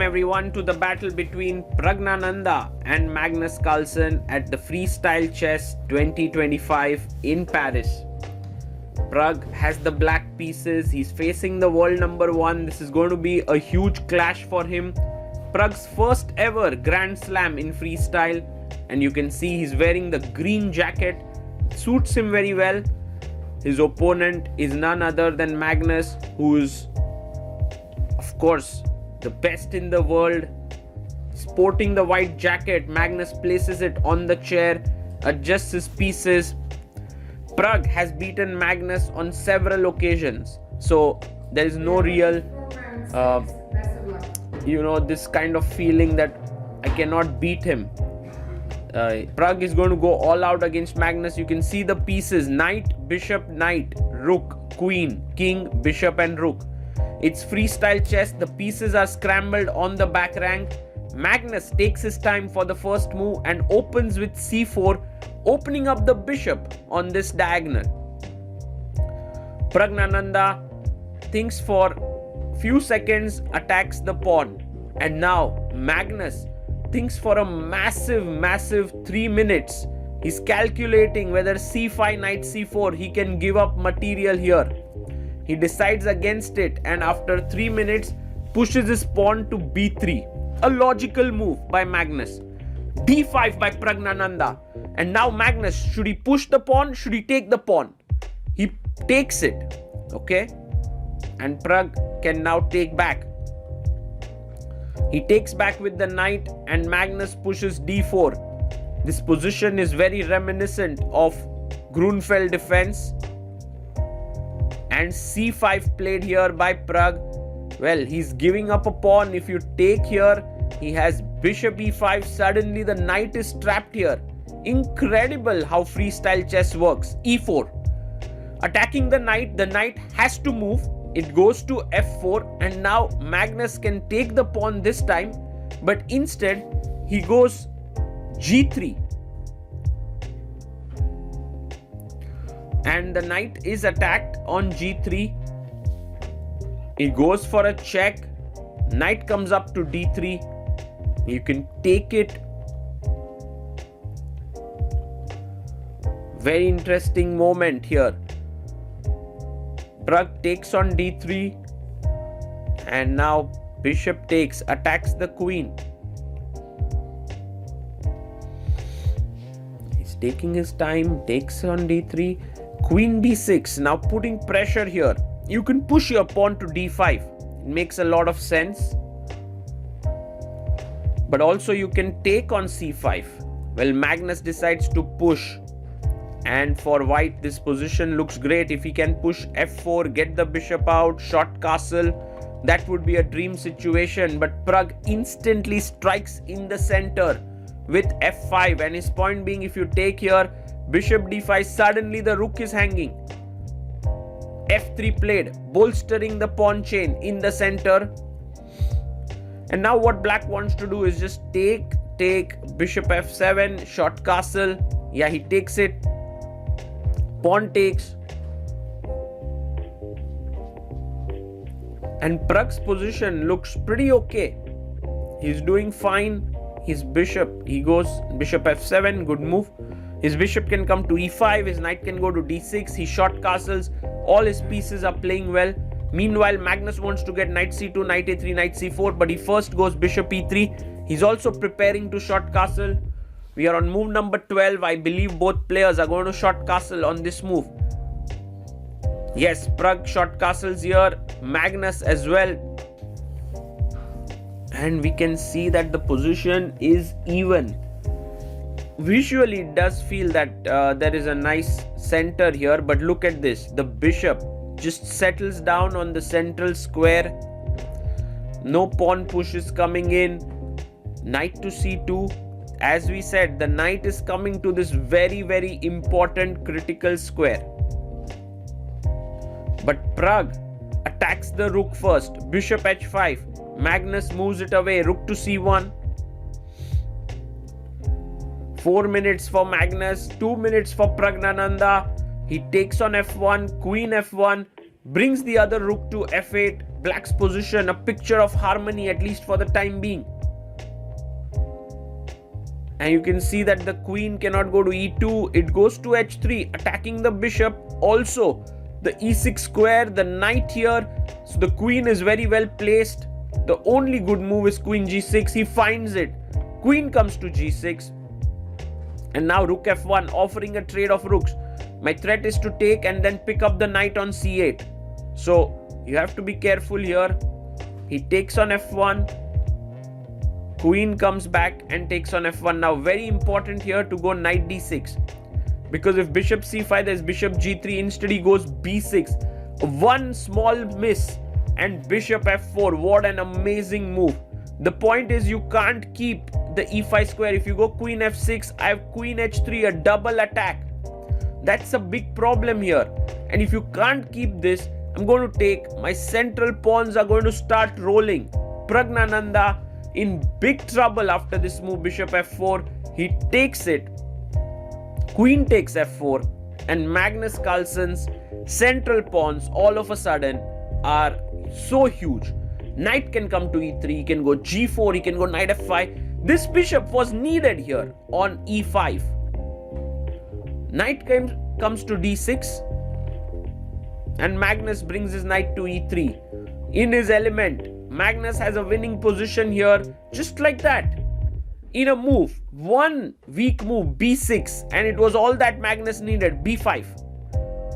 Everyone to the battle between Praggnanandhaa and Magnus Carlsen at the Freestyle Chess 2025 in Paris. Pragg has the black pieces. He's facing the world number 1. This is going to be a huge clash for him. Pragg's first ever Grand Slam in freestyle, and you can see he's wearing the green jacket. Suits him very well. His opponent is none other than Magnus, who is, of course, the best in the world. Sporting the white jacket, Magnus places it on the chair, adjusts his pieces. Pragg has beaten Magnus on several occasions, so there is no real this kind of feeling that I cannot beat him. Pragg is going to go all out against Magnus. You can see the pieces: knight, bishop, knight, rook, queen, king, bishop and rook. It's freestyle chess. The pieces are scrambled on the back rank. Magnus takes his time for the first move and opens with c4, opening up the bishop on this diagonal. Praggnanandhaa thinks for few seconds, attacks the pawn, and now Magnus thinks for a massive 3 minutes. He's calculating whether c5, knight c4, he can give up material here. He decides against it, and after 3 minutes pushes his pawn to b3. A logical move by Magnus. d5 by Praggnanandhaa. And now Magnus, should he push the pawn? Should he take the pawn? He takes it. Okay? And Pragg can now take back. He takes back with the knight, and Magnus pushes d4. This position is very reminiscent of Grunfeld defense. And c5 played here by Pragg. Well, he's giving up a pawn. If you take here, he has bishop e5. Suddenly the knight is trapped here. Incredible how freestyle chess works. e4. Attacking the knight has to move. It goes to f4, and now Magnus can take the pawn this time, but instead he goes g3. And the knight is attacked on g3. He goes for a check. Knight comes up to d3. You can take it. Very interesting moment here. Pragg takes on d3, and now bishop takes, attacks the queen. He's taking his time, takes on d3, queen b6, now putting pressure here. You can push your pawn to d5. It makes a lot of sense. But also you can take on c5. Well, Magnus decides to push. And for white, this position looks great. If he can push f4, get the bishop out, short castle, that would be a dream situation. But Pragg instantly strikes in the center with f5. And his point being, if you take here, bishop d5, suddenly the rook is hanging. f3 played, bolstering the pawn chain in the center. And now what black wants to do is just take, bishop f7, short castle. Yeah, he takes it. Pawn takes. And Pragg's position looks pretty okay. He's doing fine. His bishop, he goes bishop f7, good move. His bishop can come to e5, his knight can go to d6, he short castles. All his pieces are playing well. Meanwhile, Magnus wants to get knight c2, knight a3, knight c4, but he first goes bishop e3. He's also preparing to short castle. We are on move number 12. I believe both players are going to short castle on this move. Yes, Pragg short castles here. Magnus as well. And we can see that the position is even. Visually, it does feel that there is a nice center here. But look at this. The bishop just settles down on the central square. No pawn pushes coming in. Knight to c2. As we said, the knight is coming to this very important critical square. But Pragg attacks the rook first. Bishop h5. Magnus moves it away. Rook to c1. 4 minutes for Magnus. 2 minutes for Praggnanandhaa. He takes on f1. Queen f1. Brings the other rook to f8. black's position a picture of harmony, at least for the time being. And you can see that the queen cannot go to e2. It goes to h3, attacking the bishop. Also, the e6 square, the knight here. So the queen is very well placed. The only good move is queen g6. He finds it. Queen comes to g6. And now rook f1, offering a trade of rooks. My threat is to take and then pick up the knight on c8. So you have to be careful here. He takes on f1. Queen comes back and takes on f1. Now very important here to go knight d6. Because if bishop c5, there's bishop g3. Instead he goes b6. One small miss and bishop f4. What an amazing move. The point is you can't keep the e5 square. If you go queen f6, I have queen h3, a double attack. That's a big problem here. And if you can't keep this, I'm going to take. My central pawns are going to start rolling. Praggnanandhaa in big trouble after this move, bishop f4. He takes it. Queen takes f4. And Magnus Carlsen's central pawns all of a sudden are so huge. Knight can come to e3. He can go g4. He can go knight f5. This bishop was needed here on e5. Knight comes to d6. And Magnus brings his knight to e3. In his element, Magnus has a winning position here, just like that. In a move, one weak move, b6, and it was all that Magnus needed, b5.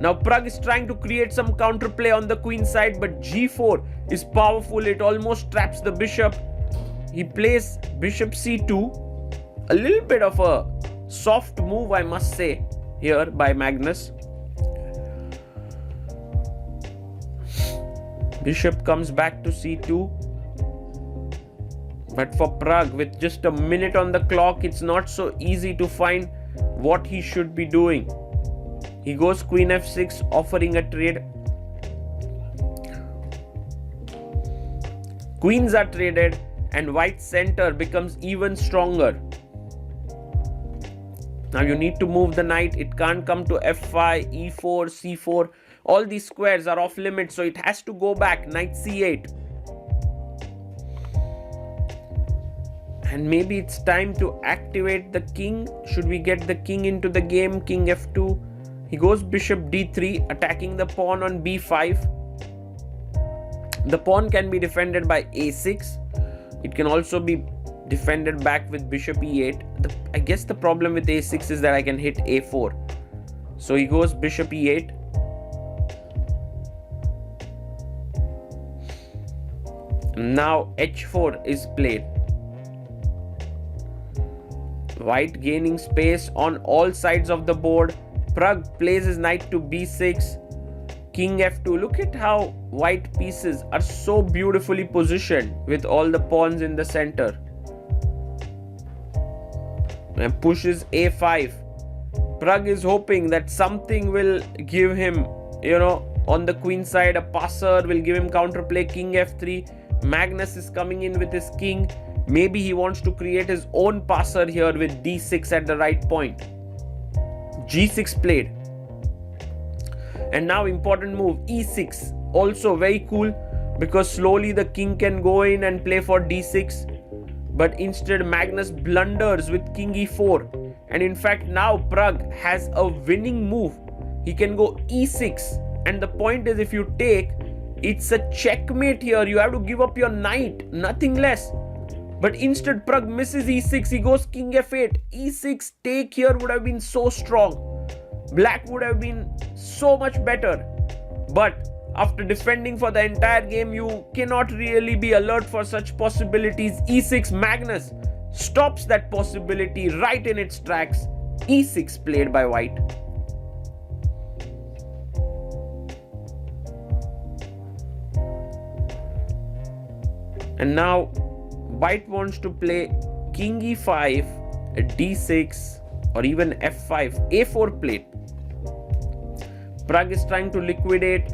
Now Pragg is trying to create some counterplay on the queen side, but g4 is powerful. It almost traps the bishop. He plays bishop c2. A little bit of a soft move, I must say, here by Magnus. Bishop comes back to c2. But for Pragg, with just a minute on the clock, it's not so easy to find what he should be doing. He goes queen f6, offering a trade. Queens are traded and white's center becomes even stronger. Now you need to move the knight. It can't come to f5, e4, c4. All these squares are off limits, so it has to go back. Knight c8. And maybe it's time to activate the king. Should we get the king into the game? King f2. He goes bishop d3, attacking the pawn on b5. The pawn can be defended by a6. It can also be defended back with bishop e8. I guess the problem with a6 is that I can hit a4. So he goes bishop e8. Now h4 is played. White gaining space on all sides of the board. Pragg plays his knight to b6. King f2. Look at how white pieces are so beautifully positioned with all the pawns in the center. And pushes a5. Pragg is hoping that something will give him, on the queen side, a passer will give him counterplay. King f3. Magnus is coming in with his king. Maybe he wants to create his own passer here with d6 at the right point. g6 played. And now important move, e6. Also very cool because slowly the king can go in and play for d6. But instead Magnus blunders with king e4. And in fact now Pragg has a winning move. He can go e6. And the point is, if you take, it's a checkmate here. You have to give up your knight, nothing less. But instead Pragg misses e6. He goes king f8. e6 take here would have been so strong. Black would have been so much better. But after defending for the entire game, you cannot really be alert for such possibilities. e6, Magnus stops that possibility right in its tracks. e6 played by white. And now white wants to play king e5, d6 or even f5, a4 played. Pragg is trying to liquidate.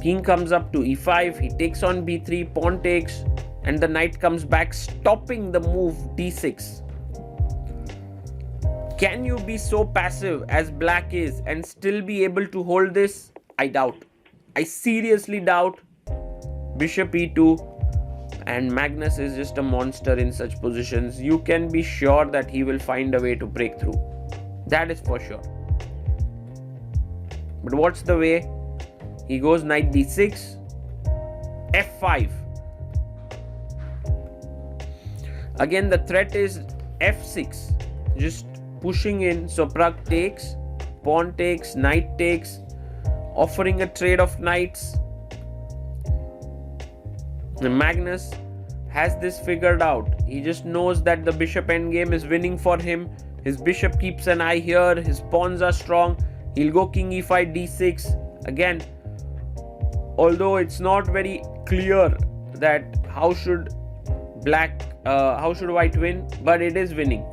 King comes up to e5, he takes on b3, pawn takes, and the knight comes back, stopping the move d6. Can you be so passive as black is and still be able to hold this? I doubt. I seriously doubt bishop e2, and Magnus is just a monster in such positions. You can be sure that he will find a way to break through. That is for sure. But what's the way? He goes knight d6, f5. Again, the threat is f6, just pushing in. So Pragg takes, pawn takes, knight takes, offering a trade of knights. And Magnus has this figured out. He just knows that the bishop endgame is winning for him. His bishop keeps an eye here. His pawns are strong. He'll go king e5, d6. Again, although it's not very clear that how should white win, but it is winning.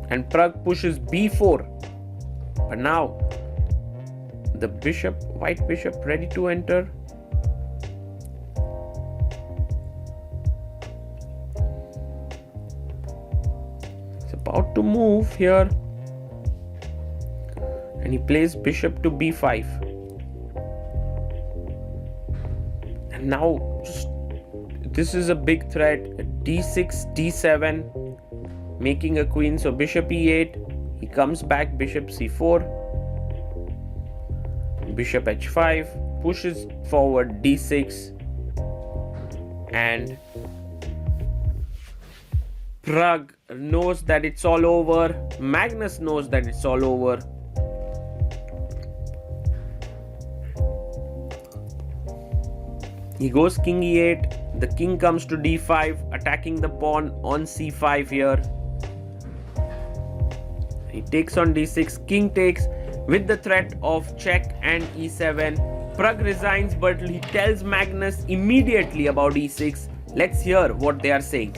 And Pragg pushes b4. But now the white bishop ready to enter. It's about to move here. And he plays bishop to b5. And now this is a big threat. d6, d7, making a queen. So bishop e8. He comes back, bishop c4. Bishop h5, pushes forward d6, and Pragg knows that it's all over. Magnus knows that it's all over. He goes king e8. The king comes to d5, attacking the pawn on c5 here. He takes on d6, king takes, with the threat of check and e7. Pragg resigns, but he tells Magnus immediately about e6. Let's hear what they are saying.